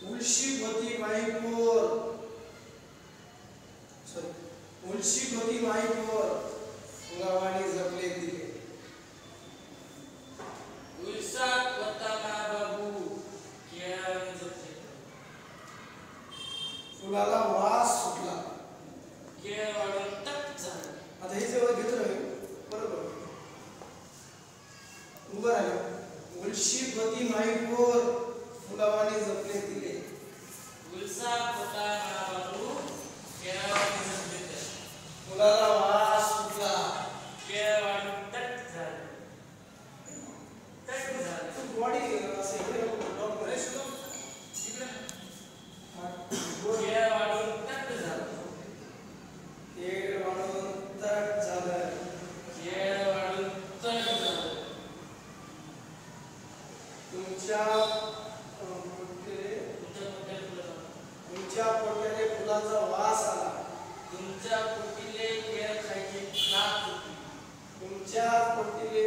उलशी होती माईपोर उलशी होती माईपोर फुलावाणी जपले तिले उलसात होता बाबू केळाने जपले फुलाला वास सुटला केळ वाढून तट झालं. आता हे जेव्हा घेतो ना बरोबर उभं राहिलं उलशी होती माईपोर फुलावाणी जपले तिले उलसात होता बाबू केळाने जपले फुलाला वास सुटला केळ वाढून तट झालं. तट झालं. बॉडी असं इकडे डॉग बरे सुद्धा केळ वाढून तट झालं. केळ वाढून तट झालं केळ वाढून तट झालं. तुमच्या पोट्याने फुलाचा वास आला तुमच्या पोटीले केळ खायची खात होती. तुमच्या पोट्याने